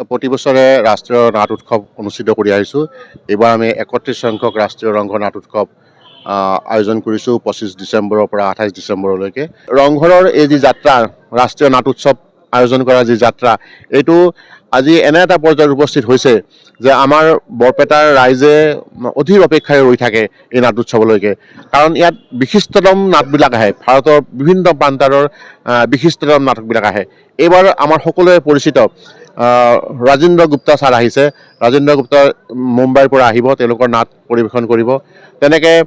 প্ৰতি বছৰে ৰাষ্ট্ৰীয় নাট উৎসৱ অনুষ্ঠিত কৰি আহিছোঁ। এইবাৰ আমি ৩১ সংখ্যক ৰাষ্ট্ৰীয় ৰংঘৰ নাট উৎসৱ আয়োজন কৰিছোঁ ২৫ ডিচেম্বৰৰ পৰা ২৮ ডিচেম্বৰলৈকে। ৰংঘৰৰ এই যি যাত্ৰা, ৰাষ্ট্ৰীয় নাট উৎসৱ আয়োজন কৰা যি যাত্ৰা, এইটো আজি এনে এটা পৰ্যায়ত উপস্থিত হৈছে যে আমাৰ বৰপেটাৰ ৰাইজে অধীৰ অপেক্ষাৰে ৰৈ থাকে এই নাট উৎসৱলৈকে। কাৰণ ইয়াত বিশিষ্টতম নাটবিলাক আহে, ভাৰতৰ বিভিন্ন প্ৰান্তৰ বিশিষ্টতম নাটকবিলাক আহে। এইবাৰ আমাৰ সকলোৱে পৰিচিত ৰাজেন্দ্ৰ গুপ্তা ছাৰ আহিছে। ৰাজেন্দ্ৰ গুপ্তা মুম্বাইৰ পৰা আহিব, তেওঁলোকৰ নাট পৰিৱেশন কৰিব। তেনেকৈ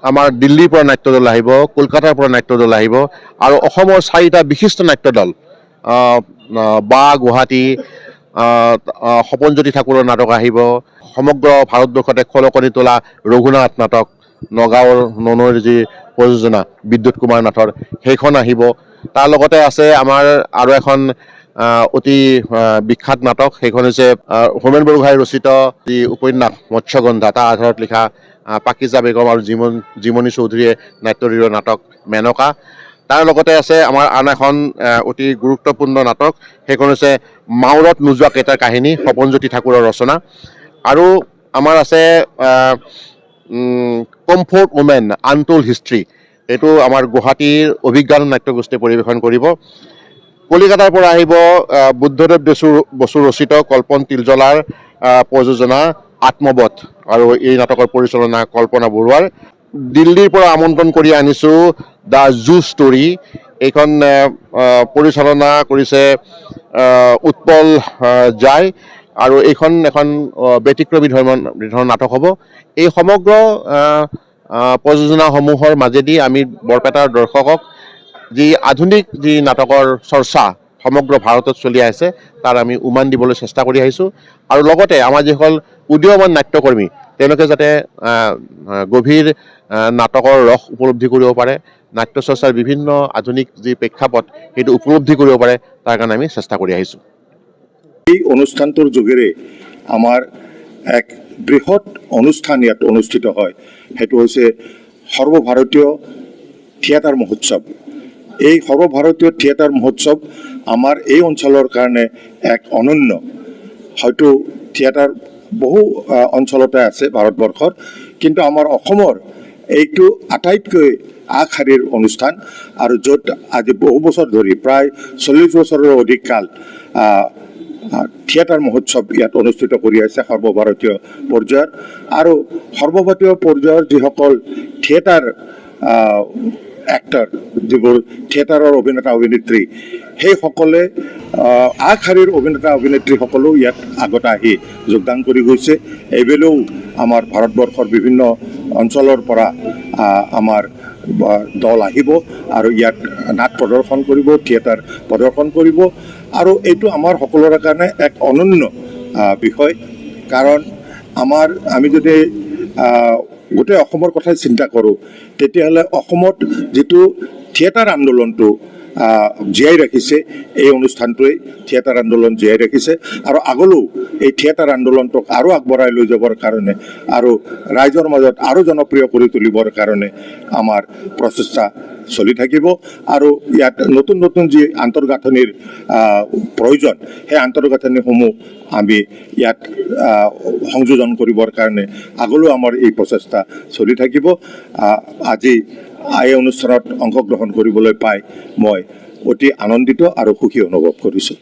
আমাৰ দিল্লীৰ পৰা নাট্য দল আহিব, কলকাতাৰ পৰা নাট্য দল আহিব, আৰু অসমৰ 4টা বিশিষ্ট নাট্য দল বা গুৱাহাটী সপনজ্যোতি ঠাকুৰৰ নাটক আহিব, সমগ্ৰ ভাৰতবৰ্ষতে খলকনি তোলা ৰঘুনাথ নাটক, নগাঁৱৰ ননৈৰ যি প্ৰযোজনা বিদ্যুৎ কুমাৰ নাথৰ, সেইখন আহিব। তাৰ লগতে আছে আমাৰ আৰু এখন অতি বিখ্যাত নাটক, সেইখন হৈছে হোমেন বৰগোহাঁই ৰচিত যি উপন্যাস মৎস্যগন্ধা, তাৰ আধাৰত লিখা পাকিজা বেগম আৰু জিমণি চৌধুৰীয়ে নাট্যদীৰ নাটক মেনকা। তাৰ লগতে আছে আমাৰ আন এখন অতি গুৰুত্বপূৰ্ণ নাটক, সেইখন হৈছে মাউৰত নোযোৱা কেইটাৰ কাহিনী, সপনজ্যোতি ঠাকুৰৰ ৰচনা। আৰু আমাৰ আছে কমফৰ্ট ওমেন আনটোল্ড হিষ্ট্ৰী, এইটো আমাৰ গুৱাহাটীৰ অভিজ্ঞান নাট্যগোষ্ঠীয়ে পৰিৱেশন কৰিব। কলিকতাৰ পৰা আহিব বুদ্ধদেৱ বসু ৰচিত কল্পন তিলজলাৰ প্ৰযোজনা আত্মবধ, আৰু এই নাটকৰ পৰিচালনা কল্পনা বৰুৱাৰ। দিল্লীৰ পৰা আমন্ত্ৰণ কৰি আনিছোঁ দ্য জু ষ্টৰী, এইখন পৰিচালনা কৰিছে উৎপল জাই, আৰু এইখন এখন ব্যতিক্ৰমী ধৰণৰ নাটক হ'ব। এই সমগ্ৰ প্ৰযোজনাসমূহৰ মাজেদি আমি বৰপেটাৰ দৰ্শকক যি আধুনিক যি নাটকৰ চৰ্চা সমগ্ৰ ভাৰতত চলি আছে, তাৰ আমি উমান দিবলৈ চেষ্টা কৰি আহিছোঁ। আৰু লগতে আমাৰ যিসকল উদীয়মান নাট্যকৰ্মী, তেওঁলোকে যাতে গভীৰ নাটকৰ ৰস উপলব্ধি কৰিব পাৰে, নাট্য চৰ্চাৰ বিভিন্ন আধুনিক যি প্ৰেক্ষাপট সেইটো উপলব্ধি কৰিব পাৰে, তাৰ কাৰণে আমি চেষ্টা কৰি আহিছোঁ। এই অনুষ্ঠানটোৰ যোগেৰে আমাৰ এক বৃহৎ অনুষ্ঠান ইয়াত অনুষ্ঠিত হয়, সেইটো হৈছে সৰ্বভাৰতীয় থিয়েটাৰ মহোৎসৱ। এই সৰ্বভাৰতীয় থিয়েটাৰ মহোৎসৱ আমাৰ এই অঞ্চলৰ কাৰণে এক অনন্য। হয়তো থিয়েটাৰ বহু অঞ্চলতে আছে ভাৰতবৰ্ষৰ, কিন্তু আমাৰ অসমৰ এইটো আটাইতকৈ আগশাৰীৰ অনুষ্ঠান, আৰু য'ত আজি বহু বছৰ ধৰি প্ৰায় 40 বছৰৰ অধিক কাল থিয়েটাৰ মহোৎসৱ ইয়াত অনুষ্ঠিত কৰি আছে সৰ্বভাৰতীয় পৰ্যায়ৰ। আৰু সৰ্বভাৰতীয় পৰ্যায়ৰ যিসকল থিয়েটাৰ এক্টৰ, যিবোৰ থিয়েটাৰৰ অভিনেতা অভিনেত্ৰী, সেইসকলে আগশাৰীৰ অভিনেতা অভিনেত্ৰীসকলেও ইয়াত আগতে আহি যোগদান কৰি গৈছে। এইবেলেও আমাৰ ভাৰতবৰ্ষৰ বিভিন্ন অঞ্চলৰ পৰা আমাৰ দল আহিব আৰু ইয়াত নাট প্ৰদৰ্শন কৰিব, থিয়েটাৰ প্ৰদৰ্শন কৰিব। আৰু এইটো আমাৰ সকলোৰে কাৰণে এক অনন্য বিষয়, কাৰণ আমি যদি গোটেই অসমৰ কথাই চিন্তা কৰোঁ, তেতিয়াহ'লে অসমত যিটো থিয়েটাৰ আন্দোলনটো জীয়াই ৰাখিছে, এই অনুষ্ঠানটোৱে থিয়েটাৰ আন্দোলন জীয়াই ৰাখিছে। আৰু আগলৈও এই থিয়েটাৰ আন্দোলনটোক আৰু আগবঢ়াই লৈ যাবৰ কাৰণে আৰু ৰাইজৰ মাজত আৰু জনপ্ৰিয় কৰি তুলিবৰ কাৰণে আমাৰ প্ৰচেষ্টা চলি থাকিব। আৰু ইয়াত নতুন নতুন যি আন্তঃগাঁথনিৰ প্ৰয়োজন, সেই আন্তঃগাঁথনিসমূহ আমি ইয়াত সংযোজন কৰিবৰ কাৰণে আগলৈও আমাৰ এই প্ৰচেষ্টা চলি থাকিব। আজি এই অনুষ্ঠানত অংশগ্ৰহণ কৰিবলৈ পাই মই অতি আনন্দিত আৰু সুখী অনুভৱ কৰিছোঁ।